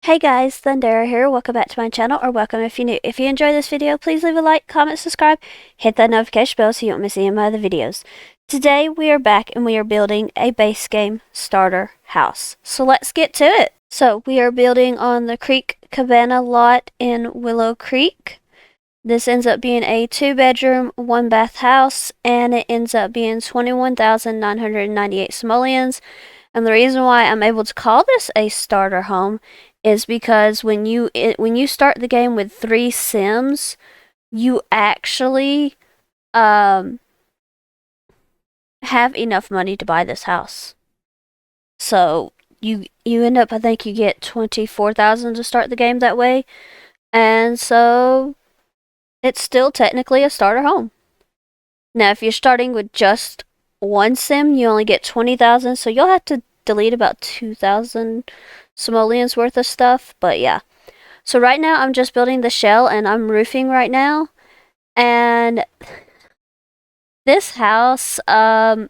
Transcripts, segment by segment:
Hey guys, Thundera here. Welcome back to my channel, or welcome if you're new. If you enjoyed this video, please leave a like, comment, subscribe, hit that notification bell so you don't miss any of my other videos. Today we are back and we are building a base game starter house. So let's get to it. So we are building on the Creek Cabana lot in Willow Creek. This ends up being a 2-bedroom, 1-bath house, and it ends up being 21,998 simoleons. And the reason why I'm able to call this a starter home is because when you start the game with 3 sims, you actually have enough money to buy this house. So you end up, I think you get 24,000 to start the game that way, and so it's still technically a starter home. Now, if you're starting with just 1 sim, you only get 20,000, so you'll have to delete about 2,000 simoleons worth of stuff, but yeah. So right now I'm just building the shell and I'm roofing right now. And this house, I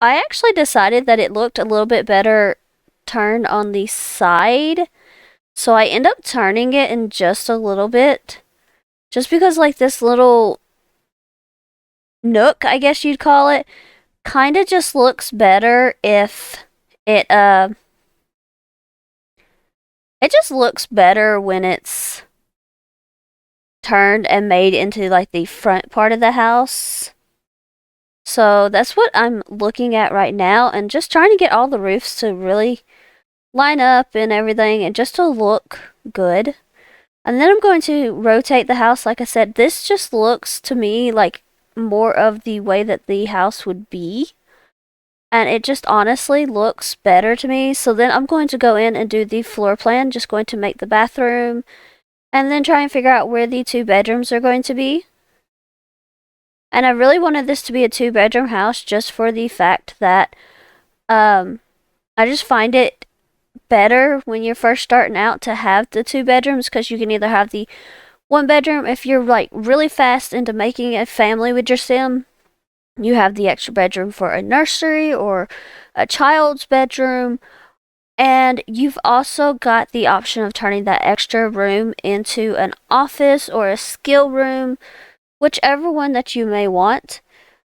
actually decided that it looked a little bit better turned on the side. So I end up turning it in just a little bit. Just because like this little nook, I guess you'd call it, kind of just looks better if it just looks better when it's turned and made into like the front part of the house. So that's what I'm looking at right now, and just trying to get all the roofs to really line up and everything and just to look good. And then I'm going to rotate the house. Like I said, this just looks to me like more of the way that the house would be. And it just honestly looks better to me. So then I'm going to go in and do the floor plan. Just going to make the bathroom. And then try and figure out where the 2 bedrooms are going to be. And I really wanted this to be a 2-bedroom house just for the fact that I just find it better when you're first starting out to have the 2 bedrooms, because you can either have the 1 bedroom if you're like really fast into making a family with your sim. You have the extra bedroom for a nursery or a child's bedroom. And you've also got the option of turning that extra room into an office or a skill room, whichever one that you may want.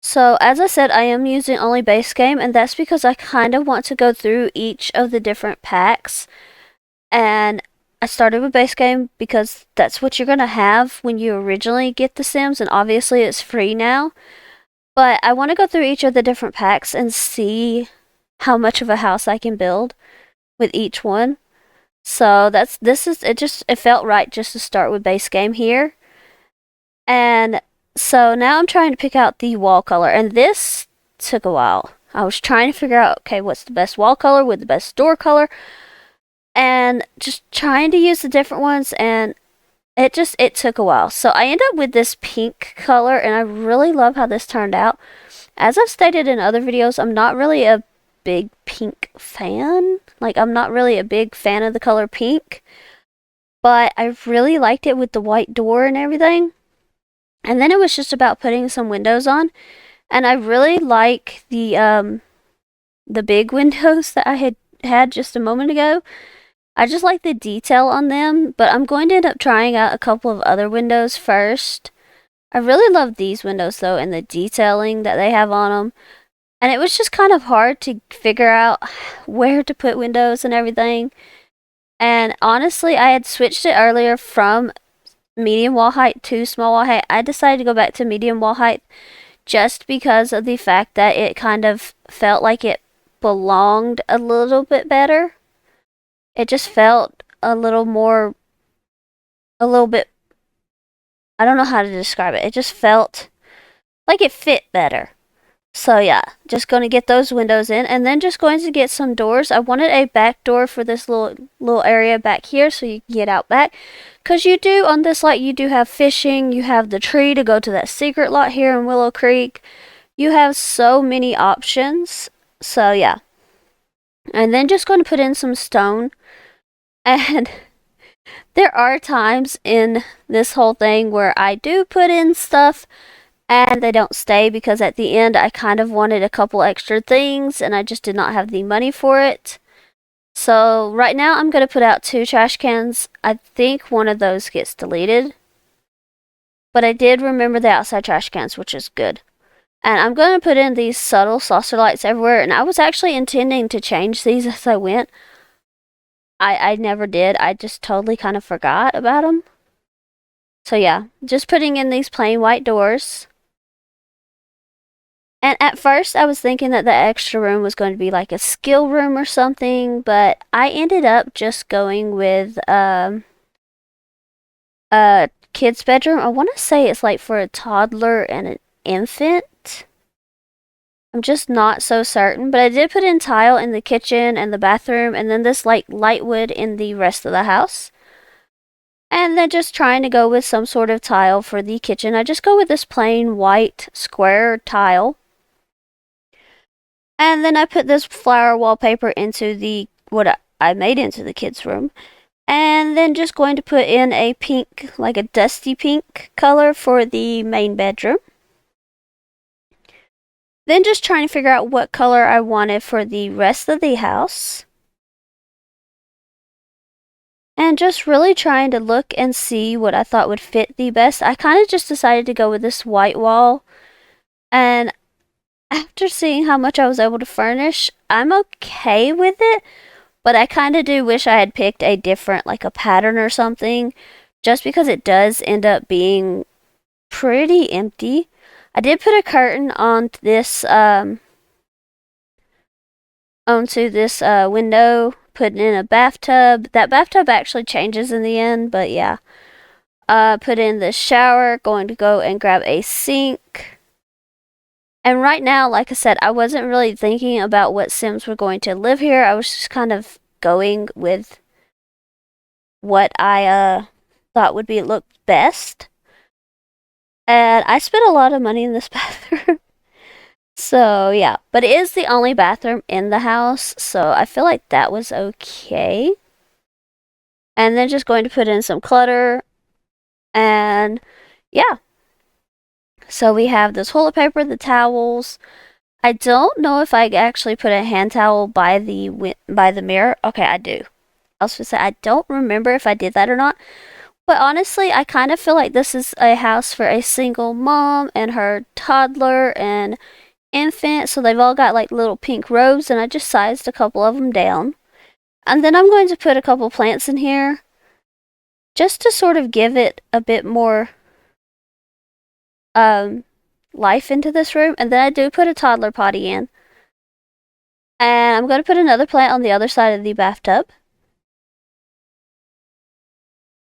So as I said, I am using only base game, and that's because I kind of want to go through each of the different packs. And I started with base game because that's what you're going to have when you originally get the Sims, and obviously it's free now. But I want to go through each of the different packs and see how much of a house I can build with each one. So it felt right just to start with base game here. And so now I'm trying to pick out the wall color, and this took a while. I was trying to figure out, okay, what's the best wall color with the best door color, and just trying to use the different ones, and it took a while. So I end up with this pink color, and I really love how this turned out. As I've stated in other videos, I'm not really a big pink fan. Like, I'm not really a big fan of the color pink, but I really liked it with the white door and everything. And then it was just about putting some windows on, and I really like the big windows that I had just a moment ago. I just like the detail on them, but I'm going to end up trying out a couple of other windows first. I really love these windows though, and the detailing that they have on them. And it was just kind of hard to figure out where to put windows and everything. And honestly, I had switched it earlier from medium wall height to small wall height. I decided to go back to medium wall height just because of the fact that it kind of felt like it belonged a little bit better. It just felt a little bit, I don't know how to describe it. It just felt like it fit better. So yeah, just going to get those windows in, and then just going to get some doors. I wanted a back door for this little area back here so you can get out back. Because you do, on this lot, you do have fishing. You have the tree to go to that secret lot here in Willow Creek. You have so many options. So yeah. And then just going to put in some stone. And there are times in this whole thing where I do put in stuff and they don't stay, because at the end I kind of wanted a couple extra things and I just did not have the money for it. So right now I'm going to put out 2 trash cans. I think one of those gets deleted. But I did remember the outside trash cans, which is good. And I'm going to put in these subtle saucer lights everywhere. And I was actually intending to change these as I went. I never did. I just totally kind of forgot about them. So yeah, just putting in these plain white doors. And at first I was thinking that the extra room was going to be like a skill room or something, but I ended up just going with a kid's bedroom. I want to say it's like for a toddler and an infant. I'm just not so certain, but I did put in tile in the kitchen and the bathroom, and then this like light wood in the rest of the house. And then just trying to go with some sort of tile for the kitchen. I just go with this plain white square tile. And then I put this flower wallpaper into the what I made into the kids' room. And then just going to put in a pink, like a dusty pink color for the main bedroom. Then just trying to figure out what color I wanted for the rest of the house. And just really trying to look and see what I thought would fit the best. I kind of just decided to go with this white wall. And after seeing how much I was able to furnish, I'm okay with it. But I kind of do wish I had picked a different, like a pattern or something. Just because it does end up being pretty empty. I did put a curtain on this, onto this window, putting in a bathtub. That bathtub actually changes in the end, but yeah. Put in the shower, going to go and grab a sink. And right now, like I said, I wasn't really thinking about what Sims were going to live here. I was just kind of going with what I thought would be look best. And I spent a lot of money in this bathroom. So yeah, but it is the only bathroom in the house, so I feel like that was okay. And then just going to put in some clutter, and yeah. So we have the toilet paper, the towels. I don't know if I actually put a hand towel by the mirror. Okay, I do. I was gonna say I don't remember if I did that or not. But honestly, I kind of feel like this is a house for a single mom and her toddler and infant, so they've all got like little pink robes, and I just sized a couple of them down. And then I'm going to put a couple plants in here just to sort of give it a bit more life into this room. And then I do put a toddler potty in. And I'm going to put another plant on the other side of the bathtub.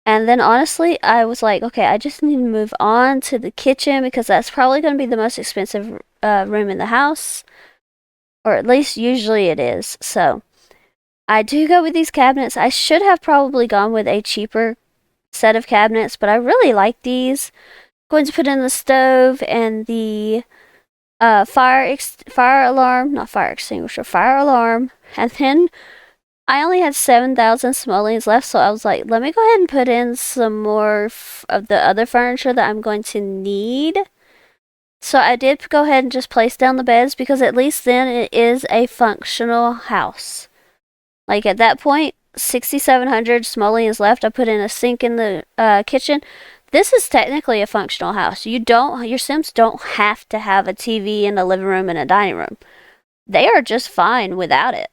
And then honestly, I was like, okay, I just need to move on to the kitchen because that's probably going to be the most expensive room in the house. Or at least usually it is. So I do go with these cabinets. I should have probably gone with a cheaper set of cabinets, but I really like these. Going to put in the stove and the fire alarm, not fire extinguisher, fire alarm. And then I only had 7,000 simoleons left, so I was like, let me go ahead and put in some more of the other furniture that I'm going to need. So I did go ahead and just place down the beds because at least then it is a functional house. Like at that point, 6,700 simoleons left. I put in a sink in the kitchen. This is technically a functional house. Your Sims don't have to have a TV in a living room and a dining room. They are just fine without it.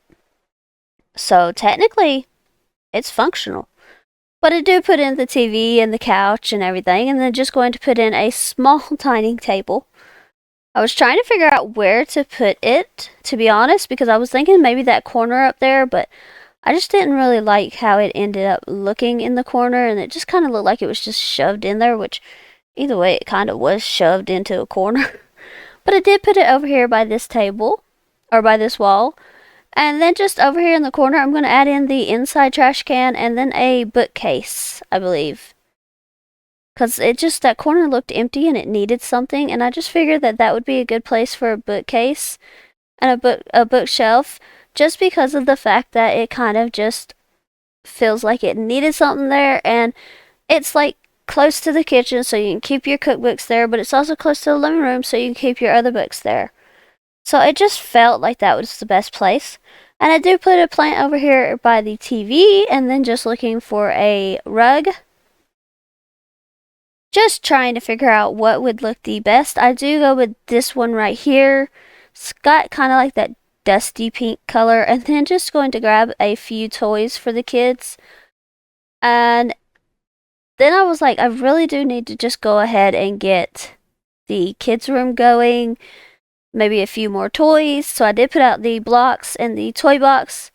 So technically, it's functional. But I do put in the TV and the couch and everything, and then just going to put in a small dining table. I was trying to figure out where to put it, to be honest, because I was thinking maybe that corner up there, but I just didn't really like how it ended up looking in the corner, and it just kind of looked like it was just shoved in there, which either way, it kind of was shoved into a corner. But I did put it over here by this table, or by this wall. And then just over here in the corner, I'm going to add in the inside trash can and then a bookcase, I believe. Because that corner looked empty and it needed something. And I just figured that that would be a good place for a bookcase and a bookshelf. Just because of the fact that it kind of just feels like it needed something there. And it's like close to the kitchen so you can keep your cookbooks there. But it's also close to the living room so you can keep your other books there. So it just felt like that was the best place. And I do put a plant over here by the TV, and then just looking for a rug. Just trying to figure out what would look the best. I do go with this one right here. It's got kind of like that dusty pink color, and then just going to grab a few toys for the kids. And then I was like, I really do need to just go ahead and get the kids' room going, maybe a few more toys. So I did put out the blocks in the toy box,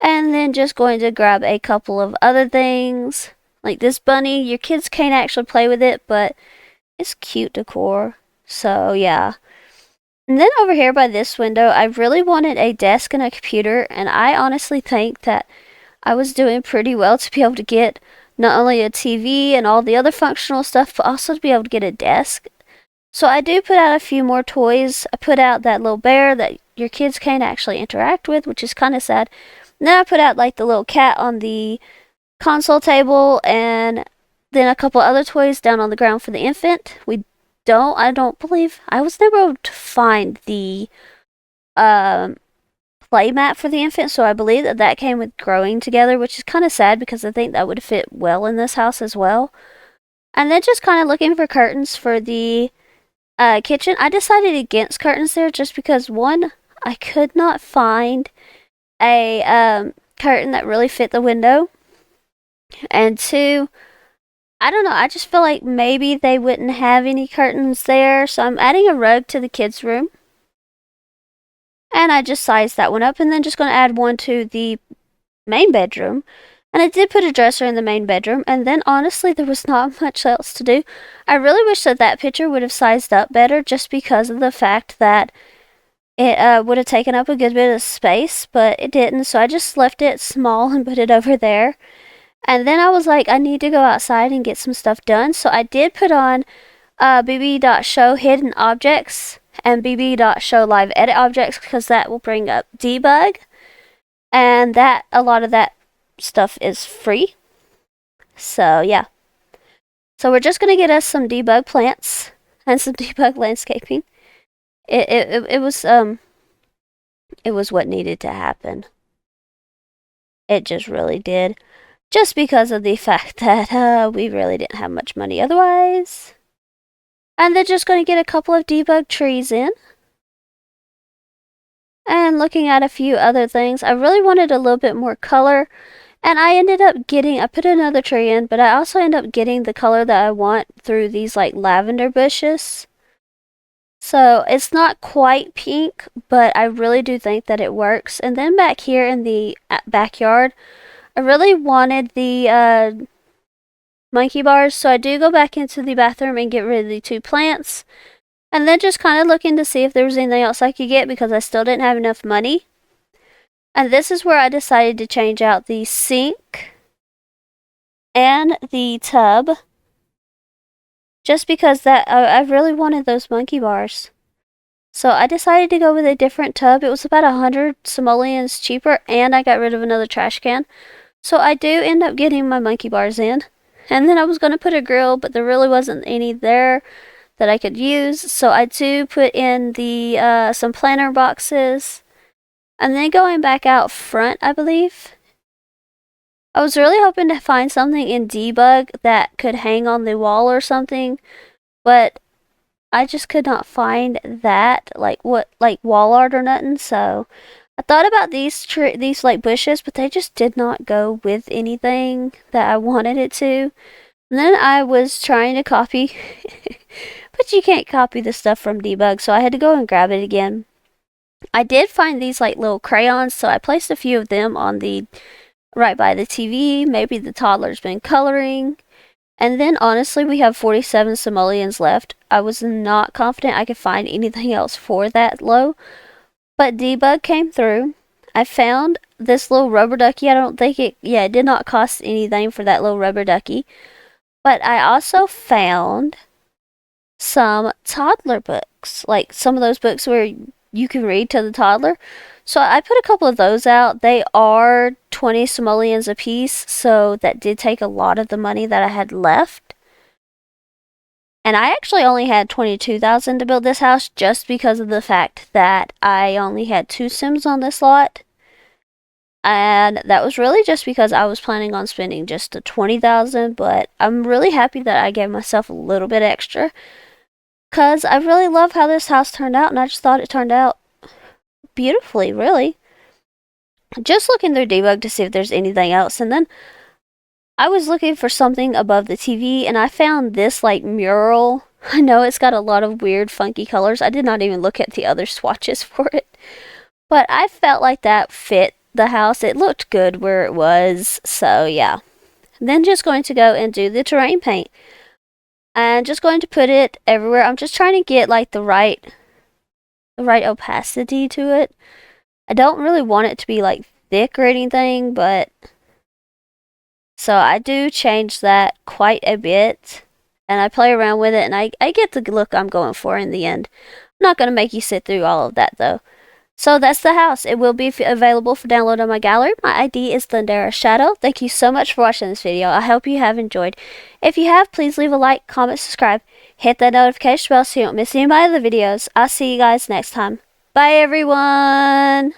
and then just going to grab a couple of other things. Like this bunny, your kids can't actually play with it, but it's cute decor. So yeah. And then over here by this window, I really wanted a desk and a computer, and I honestly think that I was doing pretty well to be able to get not only a TV and all the other functional stuff, but also to be able to get a desk. So I do put out a few more toys. I put out that little bear that your kids can't actually interact with, which is kind of sad. And then I put out like the little cat on the console table, and then a couple other toys down on the ground for the infant. I don't believe, I was never able to find the play mat for the infant, so I believe that came with Growing Together, which is kind of sad because I think that would fit well in this house as well. And then just kind of looking for curtains for the kitchen. I decided against curtains there just because, one, I could not find a curtain that really fit the window. And two, I don't know, I just feel like maybe they wouldn't have any curtains there. So I'm adding a rug to the kids' room. And I just sized that one up, and then just going to add one to the main bedroom. And I did put a dresser in the main bedroom, and then honestly, there was not much else to do. I really wish that picture would have sized up better just because of the fact that it would have taken up a good bit of space, but it didn't. So I just left it small and put it over there. And then I was like, I need to go outside and get some stuff done. So I did put on bb.show hidden objects and bb.show live edit objects because that will bring up debug. And that a lot of that stuff is free. So yeah. So we're just going to get us some debug plants and some debug landscaping. It was what needed to happen. It just really did. Just because of the fact that we really didn't have much money otherwise. And they're just going to get a couple of debug trees in. And looking at a few other things, I really wanted a little bit more color. And I ended up I put another tree in, but I also ended up getting the color that I want through these like lavender bushes. So it's not quite pink, but I really do think that it works. And then back here in the backyard, I really wanted the monkey bars, so I do go back into the bathroom and get rid of the 2 plants. And then just kind of looking to see if there was anything else I could get because I still didn't have enough money. And this is where I decided to change out the sink and the tub. Just because I really wanted those monkey bars. So I decided to go with a different tub. It was about 100 simoleons cheaper, and I got rid of another trash can. So I do end up getting my monkey bars in. And then I was going to put a grill, but there really wasn't any there that I could use. So I do put in the some planter boxes. And then going back out front, I believe. I was really hoping to find something in debug that could hang on the wall or something. But I just could not find that, like wall art or nothing. So I thought about these like bushes, but they just did not go with anything that I wanted it to. And then I was trying to copy, but you can't copy the stuff from debug, so I had to go and grab it again. I did find these like little crayons, so I placed a few of them on the right by the TV. Maybe the toddler's been coloring. And then honestly, we have 47 simoleons left. I was not confident I could find anything else for that low. But debug came through. I found this little rubber ducky. I don't think it did not cost anything for that little rubber ducky. But I also found some toddler books. Like some of those books where you can read to the toddler. So I put a couple of those out. They are 20 simoleons a piece. So that did take a lot of the money that I had left. And I actually only had 22,000 to build this house just because of the fact that I only had 2 Sims on this lot. And that was really just because I was planning on spending just the 20,000, but I'm really happy that I gave myself a little bit extra because I really love how this house turned out, and I just thought it turned out beautifully, really. Just looking through debug to see if there's anything else, and then I was looking for something above the TV, and I found this like mural. I know it's got a lot of weird, funky colors. I did not even look at the other swatches for it, but I felt like that fit the house. It looked good where it was, so yeah. Then just going to go and do the terrain paint, and just going to put it everywhere. I'm just trying to get like the right opacity to it. I don't really want it to be like thick or anything, but so I do change that quite a bit, and I play around with it, and I get the look I'm going for in the end. I'm not going to make you sit through all of that though. So that's the house. It will be available for download on my gallery. My ID is Thundera Shadow. Thank you so much for watching this video. I hope you have enjoyed. If you have, please leave a like, comment, subscribe, hit that notification bell so you don't miss any of my other videos. I'll see you guys next time. Bye everyone!